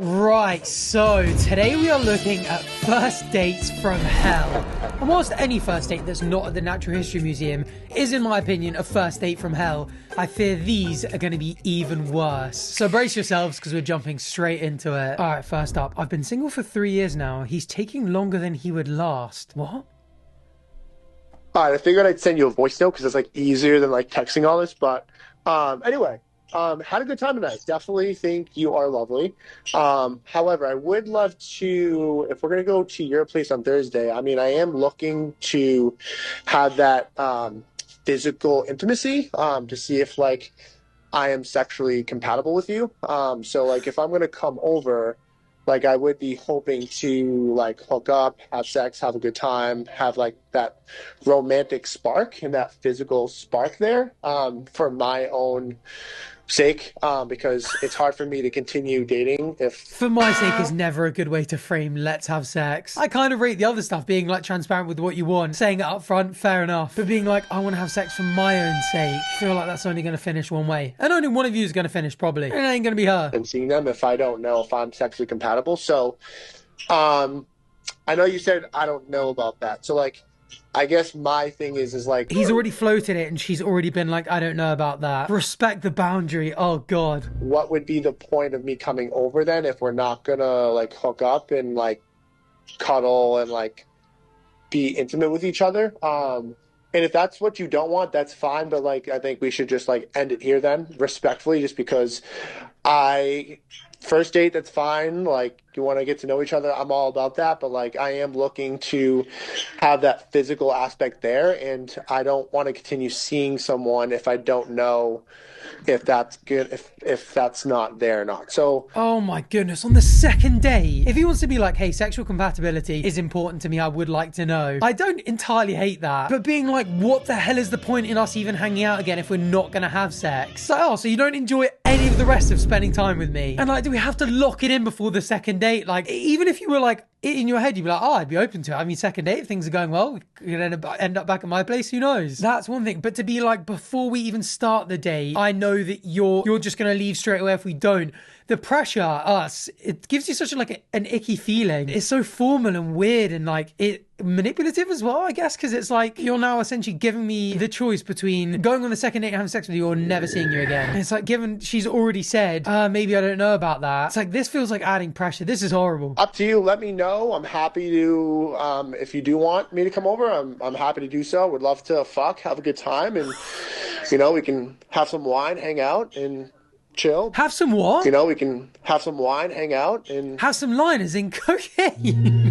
Right, so today we are looking at first dates from hell. And whilst any first date that's not at the Natural History Museum is, in my opinion, a first date from hell, I fear these are going to be even worse. So brace yourselves because we're jumping straight into it. Alright, first up, I've been single for 3 years now. He's taking longer than he would last. What? Alright, I figured I'd send you a voice note because it's like easier than like texting all this, but anyway. Had a good time tonight. Definitely think you are lovely. However, I would love to, if we're going to go to your place on Thursday, I mean, I am looking to have that physical intimacy to see if, like, I am sexually compatible with you. So, like, if I'm going to come over, like, I would be hoping to, like, hook up, have sex, have a good time, have, like, that romantic spark and that physical spark there for my own sake, because it's hard for me to continue dating if... For my sake is never a good way to frame let's have sex. I kind of rate the other stuff, being like transparent with what you want, saying it up front, fair enough. But being like, I want to have sex for my own sake, I feel like that's only going to finish one way. And only one of you is going to finish, probably. And it ain't going to be her. And seeing them if I don't know if I'm sexually compatible. So, I know you said I don't know about that. So, like, I guess my thing is like... He's already floated it and she's already been like, I don't know about that. Respect the boundary. Oh, God. What would be the point of me coming over then if we're not gonna, like, hook up and, like, cuddle and, like, be intimate with each other? And if that's what you don't want, that's fine. But, like, I think we should just, like, end it here then, respectfully, just because first date, that's fine. Like, you want to get to know each other, I'm all about that. But, like, I am looking to have that physical aspect there, and I don't want to continue seeing someone if I don't know if that's good, if that's not there or not. So, oh my goodness, on the second date, if he wants to be like, hey, sexual compatibility is important to me, I would like to know, I don't entirely hate that. But being like, what the hell is the point in us even hanging out again if we're not gonna have sex? So, oh, so you don't enjoy any of the rest of spending time with me? And like, do we have to lock it in before the second date? Like, even if you were like, in your head, you'd be like, oh, I'd be open to it. I mean, second date, if things are going well, we could end up back at my place. Who knows? That's one thing. But to be like, before we even start the date, I know that you're just going to leave straight away if we don't. The pressure, it gives you such an icky feeling. It's so formal and weird and like manipulative as well, I guess, because it's like you're now essentially giving me the choice between going on the second date and having sex with you or never seeing you again. And it's like, given she's already said, maybe I don't know about that. It's like, this feels like adding pressure. This is horrible. Up to you. Let me know. I'm happy to, if you do want me to come over, I'm happy to do so. Would love to have a good time, and, you know, we can have some wine, hang out, and chill. Have some what? You know, we can have some wine, hang out, and... Have some liners in cocaine.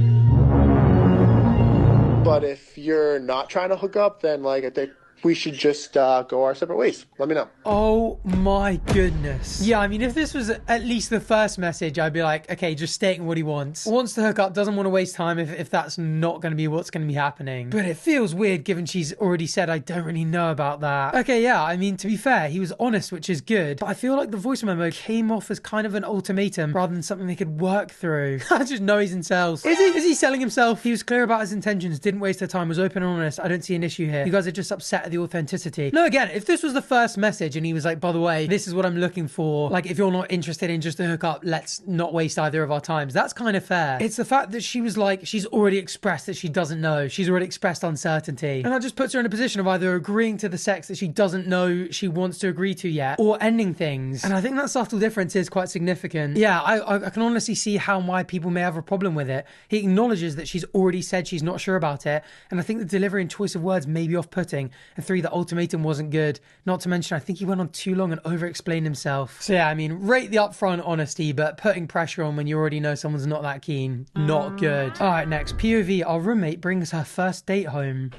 But if you're not trying to hook up, then, like, I think we should just go our separate ways. Let me know. Oh my goodness. Yeah, I mean, if this was at least the first message, I'd be like, okay, just stating what he wants. Wants to hook up, doesn't want to waste time if that's not going to be what's going to be happening. But it feels weird given she's already said, I don't really know about that. Okay, yeah, I mean, to be fair, he was honest, which is good. But I feel like the voice memo came off as kind of an ultimatum rather than something they could work through. I just know he's in sales. Is he selling himself? He was clear about his intentions, didn't waste their time, was open and honest. I don't see an issue here. You guys are just upset at the authenticity. No, again, if this was the first message and he was like, by the way, this is what I'm looking for, like, if you're not interested in just a hookup, let's not waste either of our times, that's kind of fair. It's the fact that she was like, she's already expressed that she doesn't know, she's already expressed uncertainty, and that just puts her in a position of either agreeing to the sex that she doesn't know she wants to agree to yet, or ending things. And I think that subtle difference is quite significant. Yeah, I can honestly see why people may have a problem with it. He acknowledges that she's already said she's not sure about it, and I think the delivery and choice of words may be off-putting, and 3, the ultimatum wasn't good. Not to mention, I think he went on too long and over-explained himself. So yeah, I mean, rate the upfront honesty, but putting pressure on when you already know someone's not that keen, not good. All right, next, POV, our roommate brings her first date home.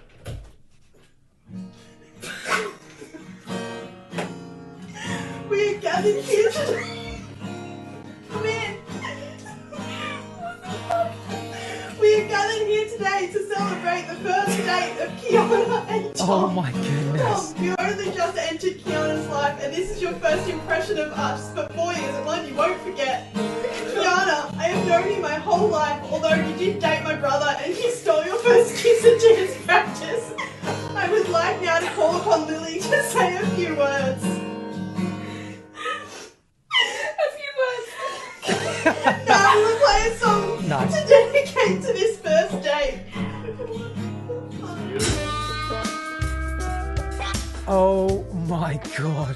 We are gathered here today. Come in. We are gathered here today to celebrate the first date of Kiana and Tom. Oh my goodness. Tom, you only just entered Kiana's life and this is your first impression of us for 4 years and one you won't forget. Kiana, I have known you my whole life, although you did date my brother and he stole your first kiss at dance practice. I would like now to call upon Lily to say a few words. A few words.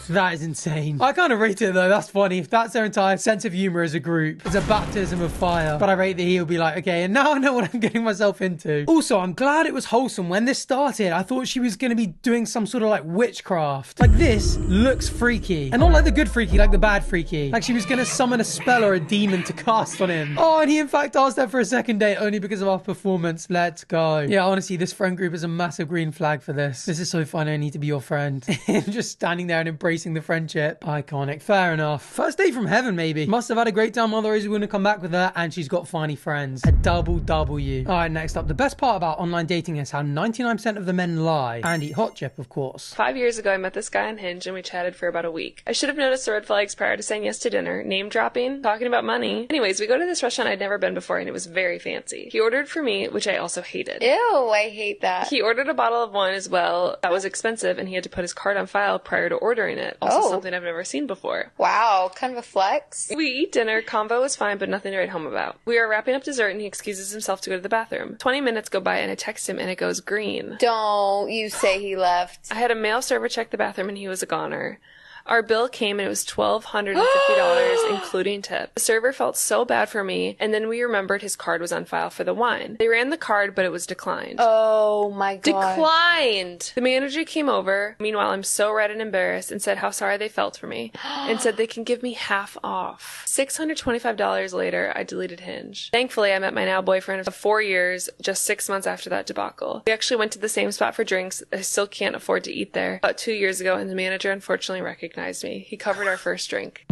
That is insane. I kind of rate it though. That's funny. If that's their entire sense of humor as a group, it's a baptism of fire. But I rate that he'll be like, okay, and now I know what I'm getting myself into. Also, I'm glad it was wholesome. When this started, I thought she was going to be doing some sort of like witchcraft. Like this looks freaky. And not like the good freaky, like the bad freaky. Like she was going to summon a spell or a demon to cast on him. Oh, and he in fact asked her for a second date only because of our performance. Let's go. Yeah, honestly, this friend group is a massive green flag for this. This is so fun. I need to be your friend. Just standing there and embracing the friendship. Iconic. Fair enough. First date from heaven, maybe. Must have had a great time, otherwise we wouldn't have come back with her, and she's got funny friends. A double W. All right, next up. The best part about online dating is how 99% of the men lie and eat hot chip, of course. 5 years ago, I met this guy on Hinge and we chatted for about a week. I should have noticed the red flags prior to saying yes to dinner, name dropping, talking about money. Anyways, we go to this restaurant I'd never been before and it was very fancy. He ordered for me, which I also hated. Ew, I hate that. He ordered a bottle of wine as well. That was expensive and he had to put his card on file prior to ordering it. Also something I've never seen before. Wow, kind of a flex. We eat dinner, convo was fine, but nothing to write home about. We are wrapping up dessert and he excuses himself to go to the bathroom. 20 minutes go by and I text him and it goes green. Don't you say he left. I had a male server check the bathroom and he was a goner. Our bill came and it was $1,250, including tip. The server felt so bad for me, and then we remembered his card was on file for the wine. They ran the card, but it was declined. Oh my god. Declined! The manager came over. Meanwhile, I'm so red and embarrassed and said how sorry they felt for me, and said they can give me half off. $625 later, I deleted Hinge. Thankfully, I met my now boyfriend of 4 years, just 6 months after that debacle. We actually went to the same spot for drinks. I still can't afford to eat there. About 2 years ago, and the manager unfortunately recognized me. He covered our first drink.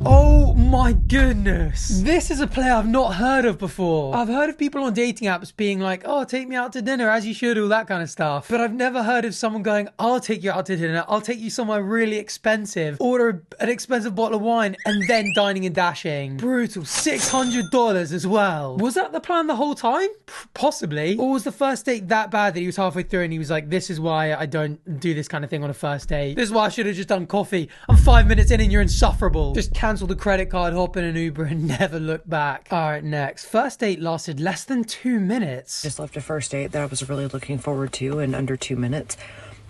Oh my goodness. This is a play I've not heard of before. I've heard of people on dating apps being like, oh, take me out to dinner as you should, all that kind of stuff. But I've never heard of someone going, I'll take you out to dinner. I'll take you somewhere really expensive. Order an expensive bottle of wine and then dining and dashing. Brutal. $600 as well. Was that the plan the whole time? Possibly. Or was the first date that bad that he was halfway through and he was like, this is why I don't do this kind of thing on a first date. This is why I should have just done coffee. I'm 5 minutes in and you're insufferable. Just cancel the credit card, hop in an Uber and never look back. All right, next. First date lasted less than 2 minutes. Just left a first date that I was really looking forward to in under 2 minutes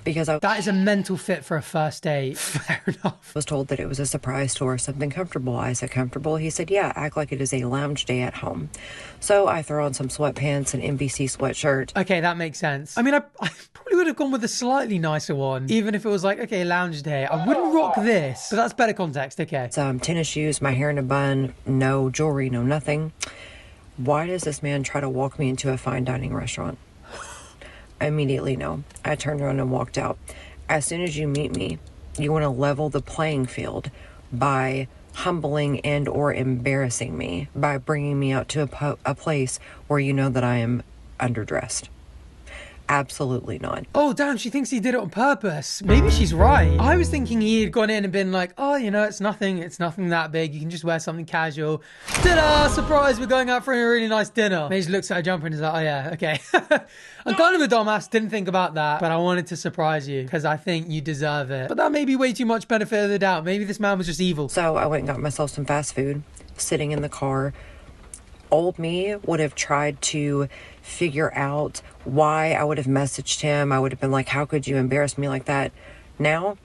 because that is a mental fit for a first date. Fair enough. was told that it was a surprise to wear something comfortable. I said comfortable. He said, yeah, act like it is a lounge day at home. So I throw on some sweatpants, an NBC sweatshirt. Okay, that makes sense. I mean, I probably would have gone with a slightly nicer one, even if it was like, okay, lounge day. I wouldn't rock this, but that's better context. Okay. Some tennis shoes, my hair in a bun, no jewelry, no nothing. Why does this man try to walk me into a fine dining restaurant? Immediately, no. I turned around and walked out. As soon as you meet me, you want to level the playing field by humbling and or embarrassing me, by bringing me out to a place where you know that I am underdressed. Absolutely not. Oh, damn, she thinks he did it on purpose. Maybe she's right. I was thinking he had gone in and been like, oh, you know, it's nothing that big. You can just wear something casual. Ta-da! Surprise, we're going out for a really nice dinner. And he just looks at her jumper and is like, oh yeah, okay. I'm kind of a dumbass, didn't think about that, but I wanted to surprise you because I think you deserve it. But that may be way too much benefit of the doubt. Maybe this man was just evil. So I went and got myself some fast food, sitting in the car. Old me would have tried to figure out why I would have messaged him. I would have been like, how could you embarrass me like that? Now,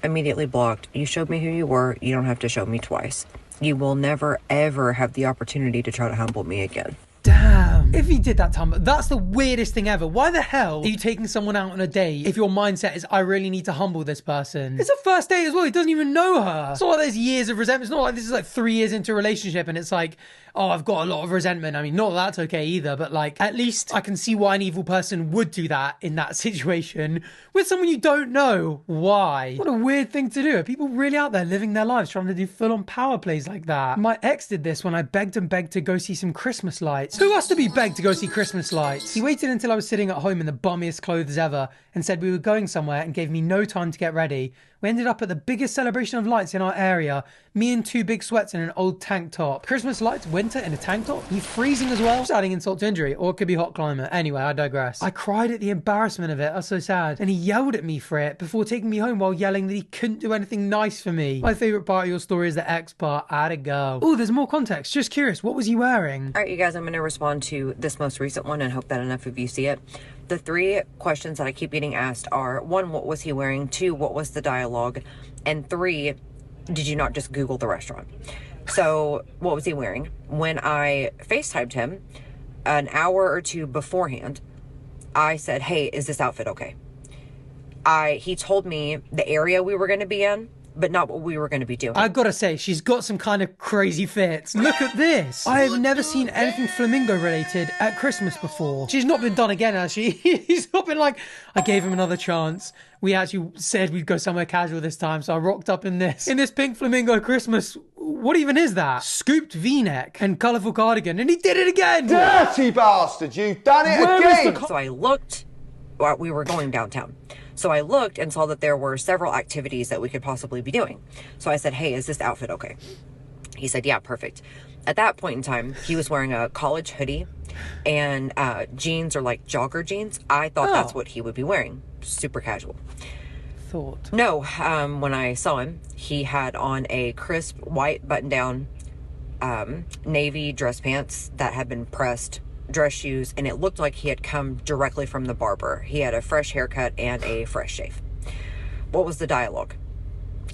immediately blocked. You showed me who you were. You don't have to show me twice. You will never, ever have the opportunity to try to humble me again. Damn. If he did that time, that's the weirdest thing ever. Why the hell are you taking someone out on a date if your mindset is, I really need to humble this person? It's a first date as well. He doesn't even know her. It's not like there's years of resentment. It's not like this is like 3 years into a relationship and it's like, oh, I've got a lot of resentment. I mean, not that that's okay either, but like, at least I can see why an evil person would do that in that situation with someone you don't know. Why? What a weird thing to do. Are people really out there living their lives trying to do full-on power plays like that? My ex did this when I begged and begged to go see some Christmas lights. Who has to be begged to go see Christmas lights? He waited until I was sitting at home in the bummiest clothes ever and said we were going somewhere and gave me no time to get ready. We ended up at the biggest celebration of lights in our area. Me in 2 big sweats and an old tank top. Christmas lights, winter in a tank top? You freezing as well? Just adding insult to injury. Or it could be hot climate. Anyway, I digress. I cried at the embarrassment of it. That's so sad. And he yelled at me for it before taking me home while yelling that he couldn't do anything nice for me. My favourite part of your story is the ex part. How'd it go? Oh, there's more context. Just curious. What was he wearing? All right, you guys, I'm going to respond to to this most recent one and hope that enough of you see it. The 3 questions that I keep getting asked are, 1, what was he wearing? 2, what was the dialogue? And 3, did you not just Google the restaurant? So what was he wearing? When I FaceTimed him an hour or 2 beforehand, I said, hey, is this outfit okay? He told me the area we were going to be in, but not what we were going to be doing. I gotta say, she's got some kind of crazy fits. Look at this. I have never seen anything flamingo related at Christmas before. She's not been done again, has she? He's not been like, I gave him another chance. We actually said we'd go somewhere casual this time, so I rocked up in this pink flamingo Christmas. What even is that? Scooped V-neck and colourful cardigan, and he did it again! Dirty bastard, you've done it again! So I looked, well, we were going downtown. So I looked and saw that there were several activities that we could possibly be doing. So I said, hey, is this outfit okay? He said, yeah, perfect. At that point in time, he was wearing a college hoodie and jeans, or like jogger jeans. I thought that's what he would be wearing. Super casual. Thought. No, when I saw him, he had on a crisp white button-down navy dress pants that had been pressed, dress shoes, and it looked like he had come directly from the barber. He had a fresh haircut and a fresh shave. What was the dialogue?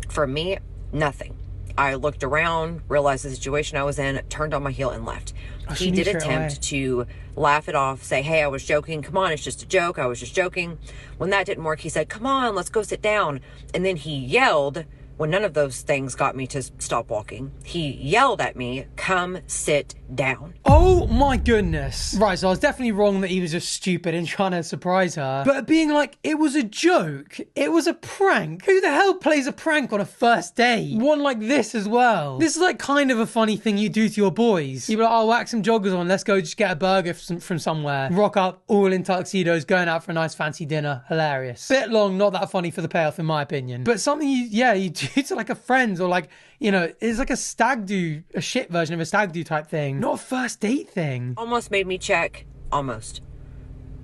For me, nothing. I looked around, realized the situation I was in, turned on my heel and left. He did attempt to laugh it off, say, hey, I was joking. Come on, it's just a joke. I was just joking. When that didn't work, he said, come on, let's go sit down. And then he yelled, when none of those things got me to stop walking, he yelled at me, come sit down. Oh my goodness. Right, so I was definitely wrong that he was just stupid and trying to surprise her. But being like, it was a joke. It was a prank. Who the hell plays a prank on a first date? One like this as well. This is like kind of a funny thing you do to your boys. You'd be like, oh, whack some joggers on. Let's go just get a burger from somewhere. Rock up all in tuxedos, going out for a nice fancy dinner. Hilarious. Bit long, not that funny for the payoff in my opinion. But something you do to like a friend, or like, you know, it's like a stag do, a shit version of a stag do type thing, not a first date thing. Almost made me check, almost.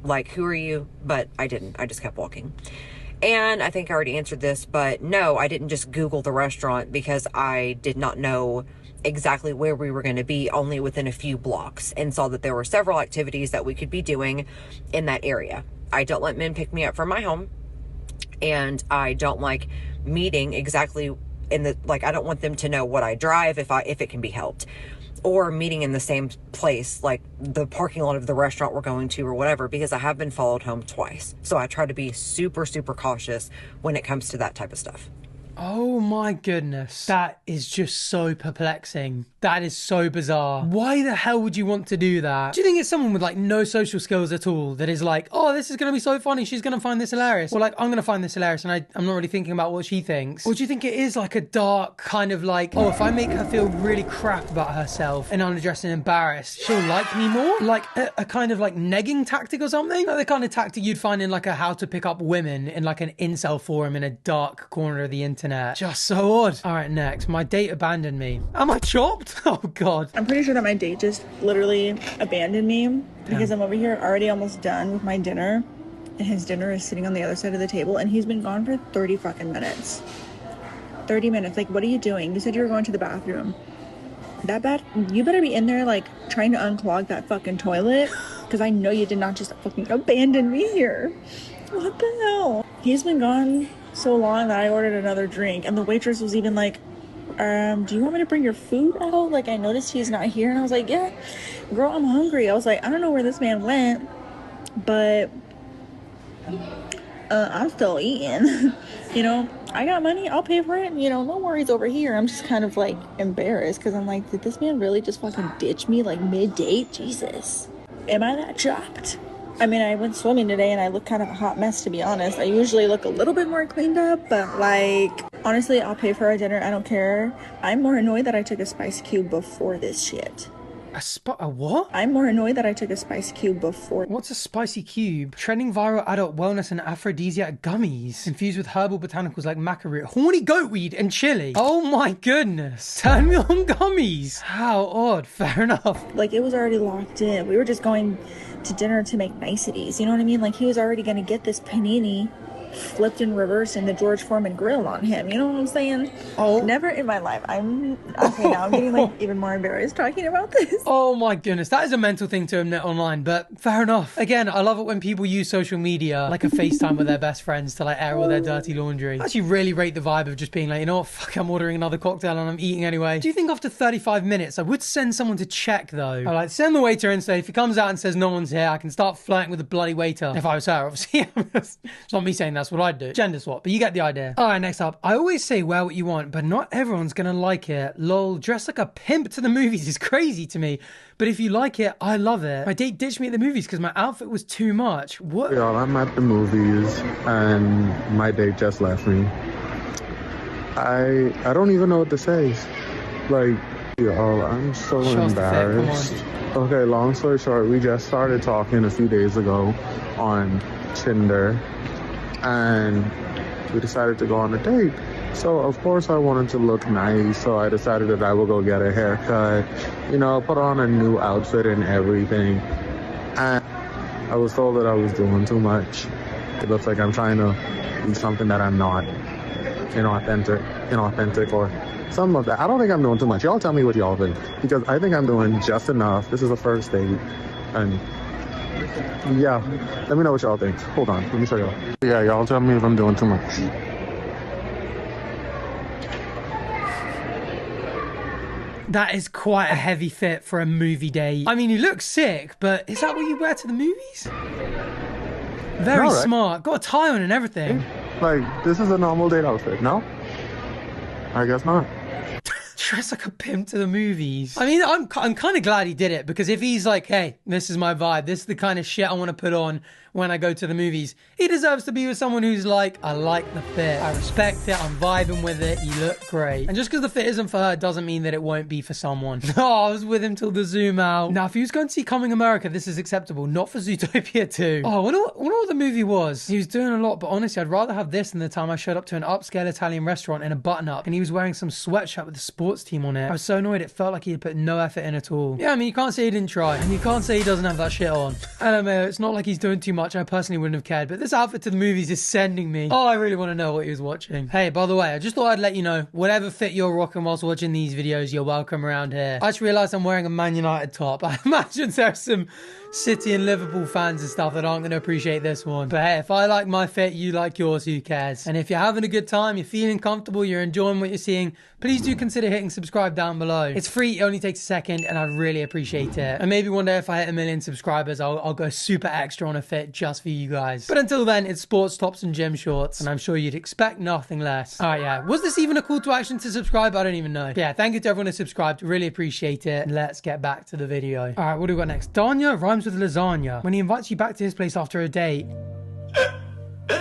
Like, who are you? But I didn't. I just kept walking. And I think I already answered this, but no, I didn't just Google the restaurant because I did not know exactly where we were going to be, only within a few blocks, and saw that there were several activities that we could be doing in that area. I don't let men pick me up from my home, and I don't like meeting exactly in the, like, I don't want them to know what I drive if it can be helped, or meeting in the same place, like the parking lot of the restaurant we're going to or whatever, because I have been followed home twice. So I try to be super, super cautious when it comes to that type of stuff. Oh my goodness. That is just so perplexing. That is so bizarre. Why the hell would you want to do that? Do you think it's someone with like no social skills at all that is like, oh, this is going to be so funny, she's going to find this hilarious? Or like, I'm going to find this hilarious and I'm not really thinking about what she thinks? Or do you think it is like a dark kind of like, oh, if I make her feel really crap about herself and unaddressed and embarrassed, she'll like me more? Like a kind of like negging tactic or something? Like the kind of tactic you'd find in like a how to pick up women in like an incel forum in a dark corner of the internet. Just so odd. All right, next. My date abandoned me. Am I chopped? Oh, God. I'm pretty sure that my date just literally abandoned me because I'm over here already almost done with my dinner, and his dinner is sitting on the other side of the table, and he's been gone for 30 fucking minutes. 30 minutes. Like, what are you doing? You said you were going to the bathroom. That bad? You better be in there, like, trying to unclog that fucking toilet, because I know you did not just fucking abandon me here. What the hell? He's been gone so long that I ordered another drink, and the waitress was even like, do you want me to bring your food out? Like, I noticed he's not here. And I was like, yeah, girl, I'm hungry. I was like, I don't know where this man went, but I'm still eating. You know, I got money, I'll pay for it. You know, no worries over here. I'm just kind of like embarrassed because I'm like, did this man really just fucking ditch me like mid-date? Jesus, am I that chopped? I mean, I went swimming today and I look kind of a hot mess, to be honest. I usually look a little bit more cleaned up, but like, honestly, I'll pay for our dinner. I don't care. I'm more annoyed that I took a spice cube before this shit. A what? I'm more annoyed that I took a spice cube before. What's a spicy cube? Trending viral adult wellness and aphrodisiac gummies infused with herbal botanicals like maca root, horny goat weed, and chili. Oh my goodness. Turn me on gummies. How odd. Fair enough. Like, it was already locked in. We were just going to dinner to make niceties. You know what I mean? Like, he was already going to get this panini flipped in reverse and the George Foreman grill on him. You know what I'm saying? Oh. Never in my life. Okay, now I'm getting like even more embarrassed talking about this. Oh my goodness, that is a mental thing to admit online, but fair enough. Again, I love it when people use social media like a FaceTime with their best friends to like air all their dirty laundry. I actually really rate the vibe of just being like, you know what, fuck, I'm ordering another cocktail and I'm eating anyway. Do you think after 35 minutes I would send someone to check though? I like send the waiter and say, if he comes out and says no one's here, I can start flirting with the bloody waiter. If I was her, obviously. It's not me saying that's what I'd do. Gender swap, but you get the idea. Alright, next up. I always say wear what you want, but not everyone's gonna like it. Lol, dress like a pimp to the movies is crazy to me. But if you like it, I love it. My date ditched me at the movies because my outfit was too much. What? Y'all, I'm at the movies and my date just left me. I don't even know what to say. Like, y'all, I'm so embarrassed. Okay, long story short, we just started talking a few days ago on Tinder and we decided to go on a date. So of course I wanted to look nice, so I decided that I will go get a haircut, you know, put on a new outfit and everything. And I was told that I was doing too much. It looks like I'm trying to do something that I'm not, inauthentic or something like that. I don't think I'm doing too much. Y'all tell me what y'all think, because I think I'm doing just enough. This is a first date, and yeah, let me know what y'all think. Hold on, let me show y'all. Yeah, y'all tell me if I'm doing too much. That is quite a heavy fit for a movie date. I mean, you look sick, but is that what you wear to the movies? Very smart. Got a tie on and everything. Like, this is a normal date outfit, no? I guess not. Dress like a pimp to the movies. I mean, I'm kind of glad he did it, because if he's like, hey, this is my vibe, this is the kind of shit I want to put on when I go to the movies, he deserves to be with someone who's like, I like the fit, I respect it, I'm vibing with it, you look great. And just because the fit isn't for her doesn't mean that it won't be for someone. Oh, I was with him till the Zoom out. Now, if he was going to see Coming America, this is acceptable, not for Zootopia 2. Oh, I wonder what the movie was. He was doing a lot, but honestly, I'd rather have this than the time I showed up to an upscale Italian restaurant in a button-up and he was wearing some sweatshirt with the sports team on it. I was so annoyed, it felt like he had put no effort in at all. Yeah, I mean, you can't say he didn't try, and you can't say he doesn't have that shit on. I don't know, it's not like he's doing too much. I personally wouldn't have cared, but this outfit to the movies is sending me. Oh, I really want to know what he was watching. Hey, by the way, I just thought I'd let you know, whatever fit you're rocking whilst watching these videos, you're welcome around here. I just realised I'm wearing a Man United top. I imagine there's some City and Liverpool fans and stuff that aren't going to appreciate this one. But hey, if I like my fit, you like yours, who cares? And if you're having a good time, you're feeling comfortable, you're enjoying what you're seeing, please do consider hitting subscribe down below. It's free, it only takes a second, and I really appreciate it. And maybe one day if I hit 1 million subscribers, I'll go super extra on a fit just for you guys. But until then, it's sports tops and gym shorts, and I'm sure you'd expect nothing less. Alright, yeah. Was this even a call to action to subscribe? I don't even know. But yeah, thank you to everyone who subscribed. Really appreciate it. Let's get back to the video. Alright, what do we got next? Danya rhymes with lasagna. When he invites you back to his place after a date.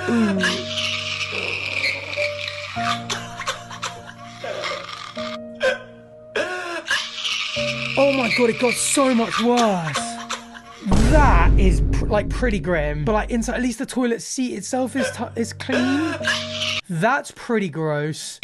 Ooh. Oh my god, it got so much worse. That is like pretty grim. But like inside, at least the toilet seat itself is clean. That's pretty gross.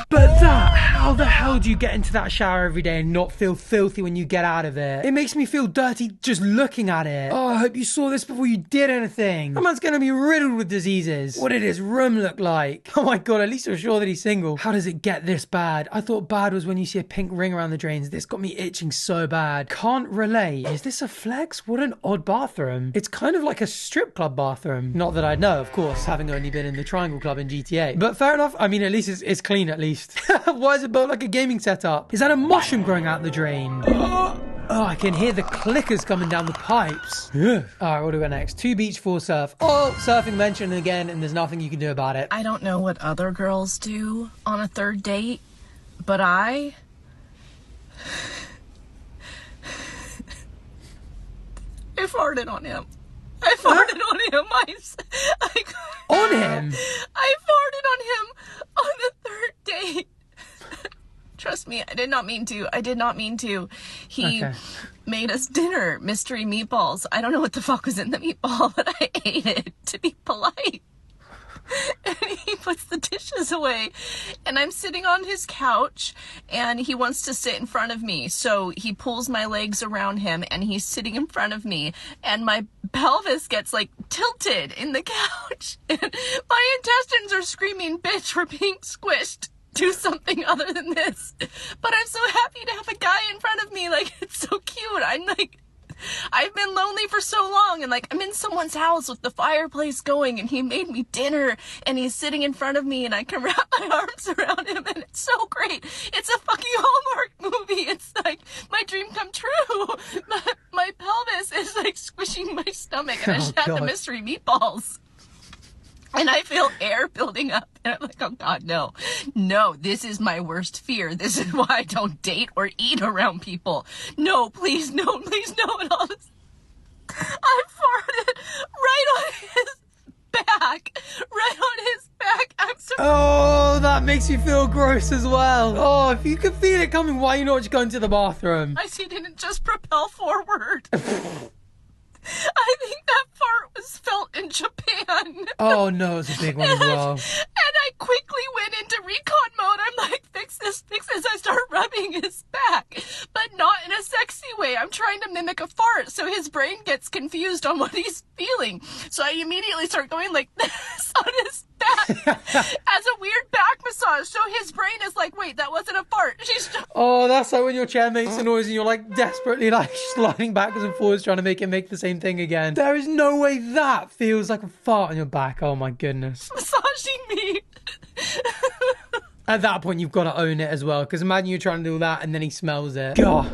But how the hell do you get into that shower every day and not feel filthy when you get out of it? It makes me feel dirty just looking at it. Oh, I hope you saw this before you did anything. That man's gonna be riddled with diseases. What did his room look like? Oh my god, at least you're sure that he's single. How does it get this bad? I thought bad was when you see a pink ring around the drains. This got me itching so bad. Can't relate. Is this a flex? What an odd bathroom. It's kind of like a strip club bathroom. Not that I know, of course, having only been in the Triangle Club in GTA. But fair enough. I mean, at least it's clean at least. Why is it built like a gaming setup? Is that a mushroom growing out the drain? Oh, I can hear the clickers coming down the pipes. Alright, what do we got next? 2 beach, 4 surf. Oh, surfing mentioned again, and there's nothing you can do about it. I don't know what other girls do on a third date, but I farted on him. I farted on him. On him? I farted on him on the third date. Trust me, I did not mean to. He made us dinner, mystery meatballs. I don't know what the fuck was in the meatball, but I ate it to be polite. And he puts the dishes away, and I'm sitting on his couch, and he wants to sit in front of me. So he pulls my legs around him, and he's sitting in front of me, and my pelvis gets like tilted in the couch. And my intestines are screaming, bitch, we're being squished. Do something other than this. But I'm so happy to have a guy in front of me. Like, it's so cute. I'm like, I've been lonely for so long, and like I'm in someone's house with the fireplace going, and he made me dinner, and he's sitting in front of me, and I can wrap my arms around him, and it's so great. It's a fucking Hallmark movie. It's like my dream come true. My pelvis is like squishing my stomach, and I just had the mystery meatballs. And I feel air building up. And I'm like, oh God, no. No, this is my worst fear. This is why I don't date or eat around people. No, please, no, and all this. I farted right on his back. Right on his back. I'm so... Oh, that makes you feel gross as well. Oh, if you could feel it coming, why are you not just going to the bathroom? I see, didn't just propel forward. I think that fart was felt in Japan. Oh no, it's a big one as well. And I quickly went into recon mode. I'm like, fix this. I start rubbing his back, but not in a sexy way. I'm trying to mimic a fart, so his brain gets confused on what he's feeling. So I immediately start going like this on his back as a weird back massage. So his brain is like, wait, that wasn't a fart. She's just... Oh, that's like when your chair makes a noise and you're like desperately like sliding backwards and forwards trying to make it make the same thing again. There is no way that feels like a fart on your back. Oh my goodness. Massaging me. At that point, you've got to own it as well, because imagine you're trying to do that and then he smells it. God.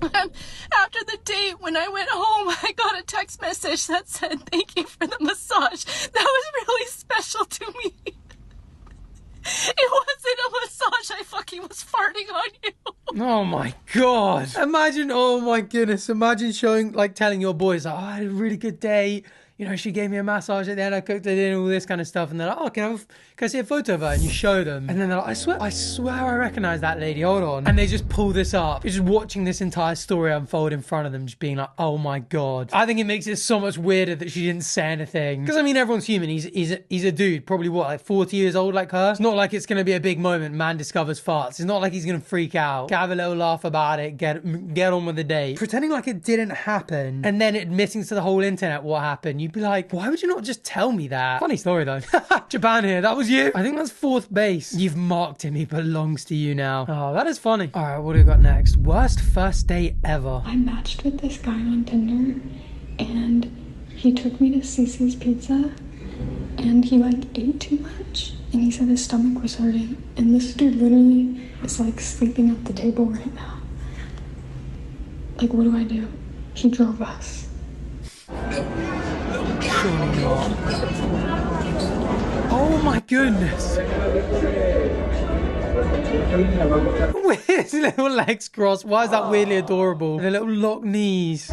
And after the date, when I went home, I got a text message that said, thank you for the massage. That was really special to me. It wasn't a massage. I fucking was farting on you. Oh my God. Imagine, oh my goodness. Imagine showing, like telling your boys, oh, I had a really good day. You know, she gave me a massage at the end, I cooked it in, all this kind of stuff. And they're like, oh, can I see a photo of her? And you show them. And then they're like, I swear I recognize that lady, hold on. And they just pull this up. You're just watching this entire story unfold in front of them, just being like, oh my God. I think it makes it so much weirder that she didn't say anything. Because I mean, everyone's human. He's a dude, probably what, like 40 years old like her? It's not like it's going to be a big moment, man discovers farts. It's not like he's going to freak out. Have a little laugh about it, get on with the day. Pretending like it didn't happen, and then admitting to the whole internet what happened. You'd be like, why would you not just tell me that? Funny story though. Japan here, that was you. I think that's 4th base. You've marked him, he belongs to you now. Oh, that is funny. All right, what do we got next? Worst first date ever. I matched with this guy on Tinder, and he took me to Cece's Pizza, and he like ate too much, and he said his stomach was hurting, and this dude literally is like sleeping at the table right now. Like, what do I do? He drove us. Surely not. Oh my goodness. With his little legs crossed. Why is that weirdly adorable? And the little locked knees.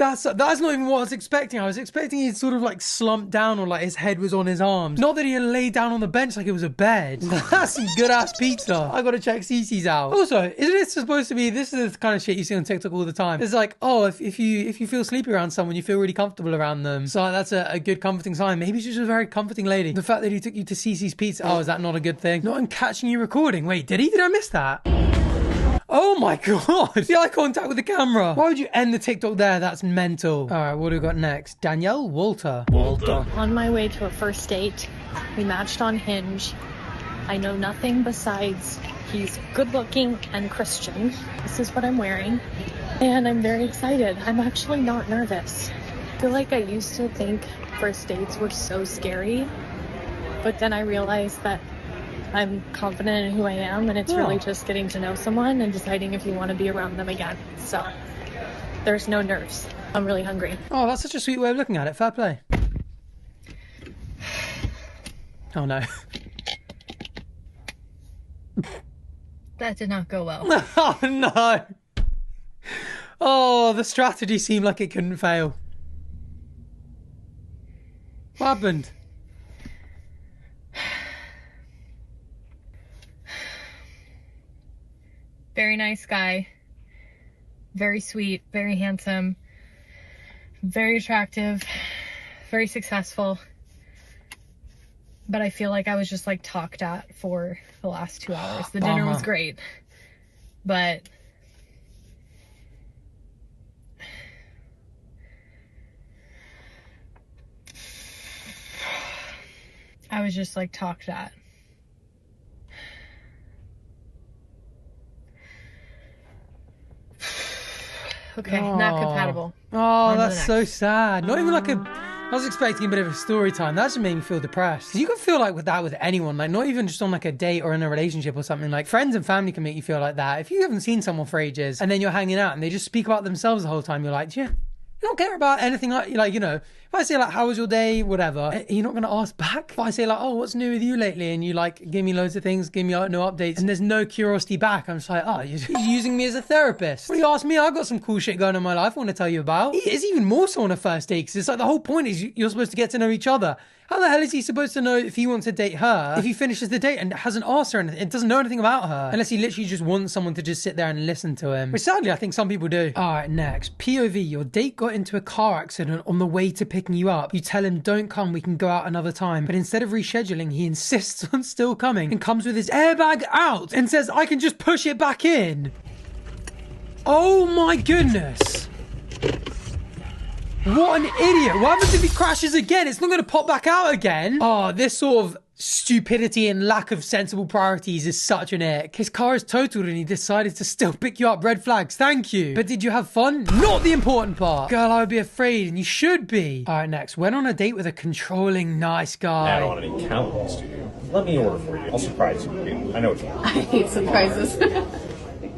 That's not even what I was expecting. I was expecting he'd sort of like slumped down, or like his head was on his arms. Not that he had laid down on the bench like it was a bed. That's some good ass pizza. I gotta check Cece's out. Also, isn't it supposed to be, this is the kind of shit you see on TikTok all the time. It's like, oh, if you feel sleepy around someone, you feel really comfortable around them. So that's a good comforting sign. Maybe she's just a very comforting lady. The fact that he took you to Cece's Pizza, oh, is that not a good thing? Not in catching you recording. Wait, did he? Did I miss that? Oh my God, the eye contact with the camera. Why would you end the TikTok there? That's mental. All right, what do we got next? Danielle Walter. On my way to a first date, we matched on Hinge. I know nothing besides he's good looking and Christian. This is what I'm wearing, and I'm very excited. I'm actually not nervous. I feel like I used to think first dates were so scary, but then I realized that I'm confident in who I am, and it's really just getting to know someone and deciding if you want to be around them again. So there's no nerves. I'm really hungry. Oh, that's such a sweet way of looking at it. Fair play. Oh no. That did not go well. Oh no. Oh, the strategy seemed like it couldn't fail. What happened? Very nice guy, very sweet, very handsome, very attractive, very successful. But I feel like I was just like talked at for the last 2 hours. The dinner was great, but I was just like talked at. Okay, not compatible. Oh, that's so sad. Not even like I was expecting a bit of a story time. That just made me feel depressed. Because you can feel like with that with anyone, like not even just on like a date or in a relationship or something. Like friends and family can make you feel like that. If you haven't seen someone for ages and then you're hanging out and they just speak about themselves the whole time, you're like, yeah, you don't care about anything like, you know, if I say like, how was your day, whatever, you're not going to ask back. If I say like, oh, what's new with you lately? And you like, give me loads of things, give me no updates, and there's no curiosity back. I'm just like, oh, you're using me as a therapist. When you ask me, I've got some cool shit going on in my life I want to tell you about. It's even more so on a first date, because it's like the whole point is you're supposed to get to know each other. How the hell is he supposed to know if he wants to date her if he finishes the date and hasn't asked her anything? It doesn't know anything about her unless he literally just wants someone to just sit there and listen to him, which sadly I think some people do. All right, next. POV, your date got into a car accident on the way to picking you up. You tell him, don't come, we can go out another time. But instead of rescheduling, he insists on still coming and comes with his airbag out and says, I can just push it back in. Oh my goodness. What an idiot. What happens if he crashes again? It's not going to pop back out again. Oh, this sort of stupidity and lack of sensible priorities is such an ick. His car is totaled and he decided to still pick you up. Red flags, thank you. But did you have fun? Not the important part. Girl, I would be afraid, and you should be. All right, next. Went on a date with a controlling nice guy. Add on any calories to you. Let me order for you. I'll surprise you. I know what you want. I hate surprises.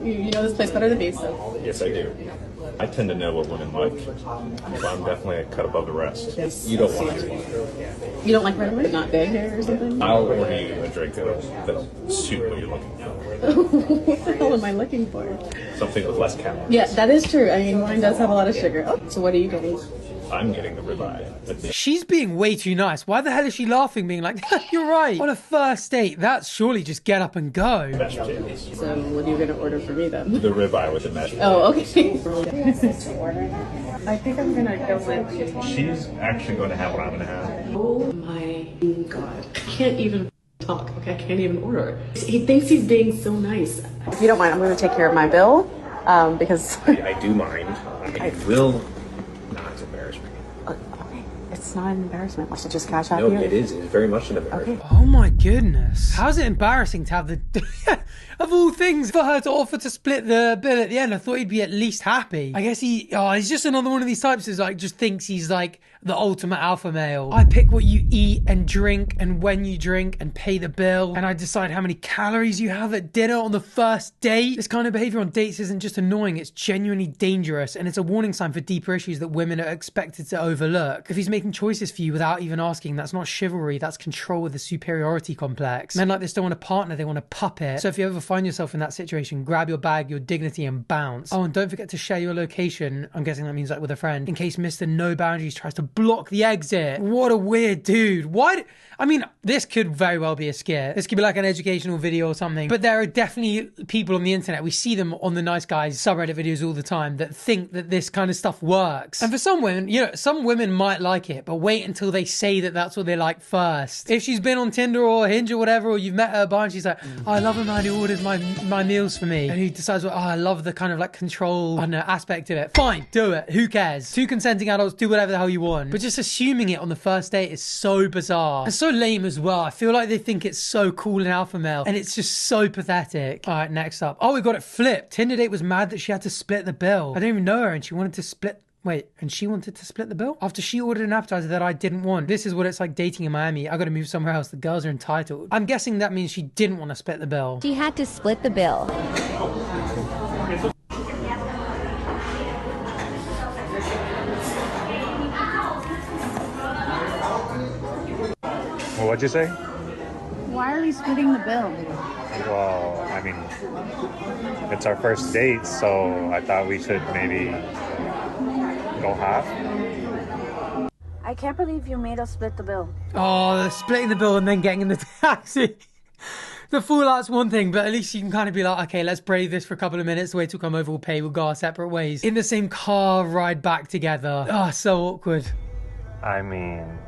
You know this place better than me, so. Yes, I do. I tend to know what women like, so I'm definitely a cut above the rest. Yes. You don't want to. You don't like red wine? Not big hair or something? I'll order you a drink that'll suit what you're looking for. What the hell am I looking for? Something with less calories. Yeah, that is true. I mean, wine does have a lot of sugar. Oh, so what are you getting? I'm getting the ribeye. She's being way too nice. Why the hell is she laughing, being like, you're right. On a first date, that's surely just get up and go. Mashed potatoes. So what are you going to order for me then? The ribeye with the mashed potatoes. Oh, okay. I think I'm going to go with... She's actually going to have what I'm going to have. Oh my God. I can't even talk. Okay, I can't even order. He thinks he's being so nice. If you don't mind, I'm going to take care of my bill because... I do mind. I will not embarrass me. It's not an embarrassment. I should just cash out No, here. it is. It's very much an embarrassment. Okay. Oh my goodness. How's it embarrassing to have the... of all things, for her to offer to split the bill at the end? I thought he'd be at least happy. I guess he's just another one of these types who's like, just thinks he's like the ultimate alpha male. I pick what you eat and drink and when you drink and pay the bill. And I decide how many calories you have at dinner on the first date. This kind of behavior on dates isn't just annoying, it's genuinely dangerous. And it's a warning sign for deeper issues that women are expected to overlook. If he's making choices for you without even asking, that's not chivalry, that's control with a superiority complex. Men like this don't want a partner, they want a puppet. So if you ever find yourself in that situation, grab your bag, your dignity, and bounce. Oh, and don't forget to share your location. I'm guessing that means like with a friend, in case Mr. No Boundaries tries to block the exit. What a weird dude. Why? I mean, this could very well be a skit. This could be like an educational video or something. But there are definitely people on the internet, we see them on the Nice Guys subreddit videos all the time, that think that this kind of stuff works. And for some women, you know, some women might like it, but wait until they say that that's what they like first. If she's been on Tinder or Hinge or whatever, or you've met her at a bar and she's like, oh, I love a man who orders my meals for me, and who decides, well, oh, I love the kind of like control, I don't know, aspect of it. Fine, do it. Who cares? Two consenting adults, do whatever the hell you want. But just assuming it on the first date is so bizarre. And so lame as well. I feel like they think it's so cool and alpha male, and it's just so pathetic. All right, next up. Oh, we got it flipped. Tinder date was mad that she had to split the bill. I don't even know her, and she wanted to split... Wait, and she wanted to split the bill? After she ordered an appetizer that I didn't want. This is what it's like dating in Miami. I gotta move somewhere else. The girls are entitled. I'm guessing that means she didn't want to split the bill. She had to split the bill. Well, what'd you say? Why are we splitting the bill? Well, I mean, it's our first date, so I thought we should maybe go half. I can't believe you made us split the bill. Oh, splitting the bill and then getting in the taxi. The fallout's one thing, but at least you can kind of be like, okay, let's brave this for a couple of minutes. Wait till come over, we'll pay, we'll go our separate ways. In the same car, ride back together. Oh, so awkward. I mean,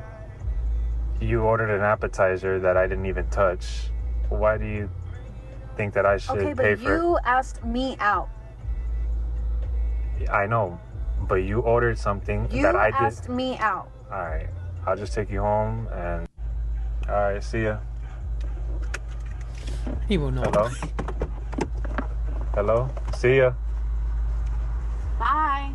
you ordered an appetizer that I didn't even touch. Why do you think that I should pay for it? Okay, but you asked me out. I know, but you ordered something that I did. You asked me out. Alright, I'll just take you home and... Alright, see ya. He will not. Hello? Hello? See ya. Bye.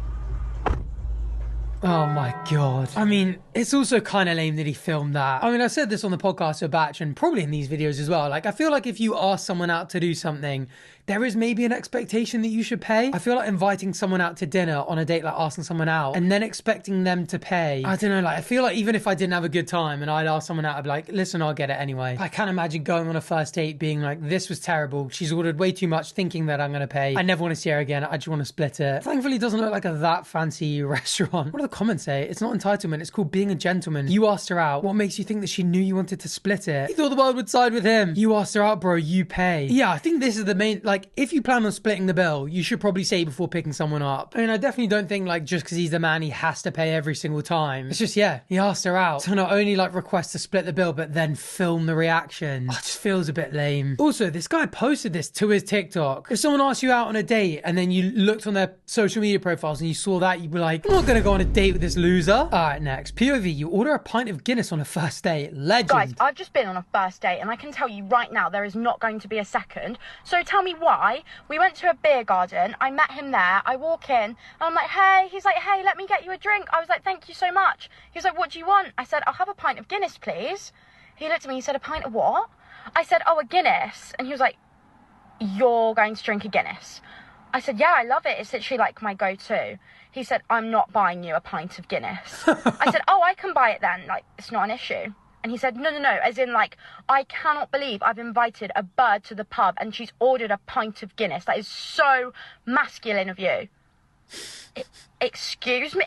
Oh my god. I mean, it's also kind of lame that he filmed that. I mean, I said this on the podcast a batch and probably in these videos as well. Like, I feel like if you ask someone out to do something, there is maybe an expectation that you should pay. I feel like inviting someone out to dinner on a date, like asking someone out and then expecting them to pay. I don't know, like, I feel like even if I didn't have a good time and I'd ask someone out, I'd be like, listen, I'll get it anyway. I can't imagine going on a first date being like, this was terrible. She's ordered way too much thinking that I'm going to pay. I never want to see her again. I just want to split it. Thankfully, it doesn't look like a that fancy restaurant. What do the comments say? It's not entitlement. It's called being a gentleman. You asked her out. What makes you think that she knew you wanted to split it? He thought the world would side with him. You asked her out, bro. You pay. Yeah, I think this is the main, like, if you plan on splitting the bill, you should probably say before picking someone up. I mean, I definitely don't think like just because he's the man, he has to pay every single time. It's just, yeah, he asked her out. So not only like request to split the bill, but then film the reaction. Oh, it just feels a bit lame. Also, this guy posted this to his TikTok. If someone asked you out on a date and then you looked on their social media profiles and you saw that, you'd be like, I'm not going to go on a date with this loser. All right, next. POV, you order a pint of Guinness on a first date. Legend. Guys, I've just been on a first date and I can tell you right now there is not going to be a second. So tell me why. We went to a beer garden. I met him there. I walk in and I'm like, hey. He's like, hey, let me get you a drink. I was like, thank you so much. He was like, what do you want? I said, I'll have a pint of Guinness, please. He looked at me. He said, a pint of what? I said, oh, a Guinness. And he was like, you're going to drink a Guinness? I said, yeah, I love it. It's literally like my go-to. He said, I'm not buying you a pint of Guinness. I said, oh, I can buy it then. Like, it's not an issue. And he said, no, as in, like, I cannot believe I've invited a bird to the pub and she's ordered a pint of Guinness. That is so masculine of you. Excuse me?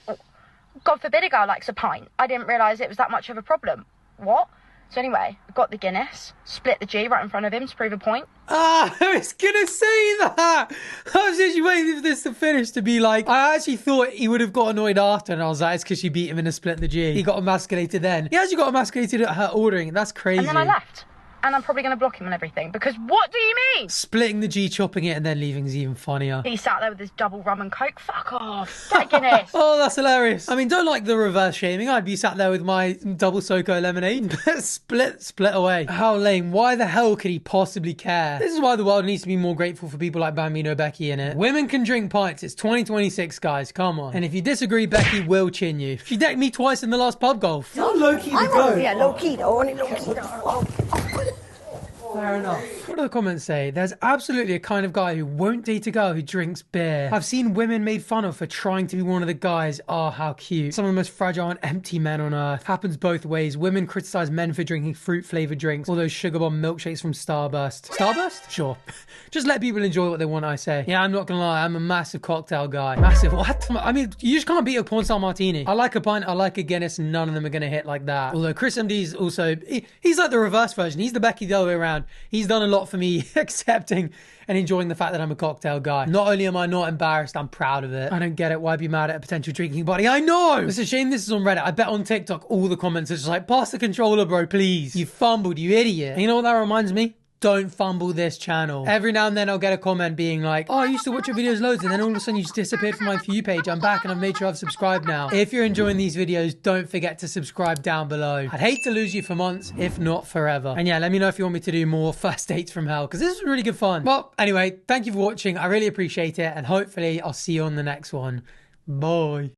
God forbid a girl likes a pint. I didn't realise it was that much of a problem. What? So anyway, I got the Guinness, split the G right in front of him to prove a point. Ah, I was gonna say that. I was actually waiting for this to finish to be like, I actually thought he would have got annoyed after, and I was like, it's because she beat him in a split the G. He got emasculated then. He actually got emasculated at her ordering. That's crazy. And then I left. And I'm probably going to block him and everything, because what do you mean? Splitting the G, chopping it, and then leaving is even funnier. He sat there with his double rum and coke. Fuck off. Get Guinness. Oh, that's hilarious. I mean, don't like the reverse shaming. I'd be sat there with my double Soko lemonade. split away. How lame. Why the hell could he possibly care? This is why the world needs to be more grateful for people like Bambino Becky in it. Women can drink pints. It's 2026, guys. Come on. And if you disagree, Becky will chin you. She decked me twice in the last pub golf. How low-key to go? Yeah, low-key though. Only low-key though. Fair enough. What do the comments say? There's absolutely a kind of guy who won't date a girl who drinks beer. I've seen women made fun of for trying to be one of the guys. Oh, how cute. Some of the most fragile and empty men on earth. Happens both ways. Women criticize men for drinking fruit-flavored drinks or those sugar bomb milkshakes from Starburst. Starburst? Sure. Just let people enjoy what they want, I say. Yeah, I'm not gonna lie. I'm a massive cocktail guy. Massive what? I mean, you just can't beat a porn star martini. I like a pint, I like a Guinness, and none of them are gonna hit like that. Although chrismd's also, he's like the reverse version. He's the Becky the other way around. He's done a lot for me accepting and enjoying the fact that I'm a cocktail guy. Not only am I not embarrassed, I'm proud of it. I don't get it. Why be mad at a potential drinking buddy? I know! It's a shame this is on Reddit. I bet on TikTok all the comments are just like, pass the controller, bro, please. You fumbled, you idiot. And you know what that reminds me? Don't fumble this channel. Every now and then I'll get a comment being like, oh, I used to watch your videos loads and then all of a sudden you just disappeared from my For You page. I'm back and I've made sure I've subscribed now. If you're enjoying these videos, don't forget to subscribe down below. I'd hate to lose you for months, if not forever. And yeah, let me know if you want me to do more first dates from hell, because this is really good fun. Well, anyway, thank you for watching. I really appreciate it. And hopefully I'll see you on the next one. Bye.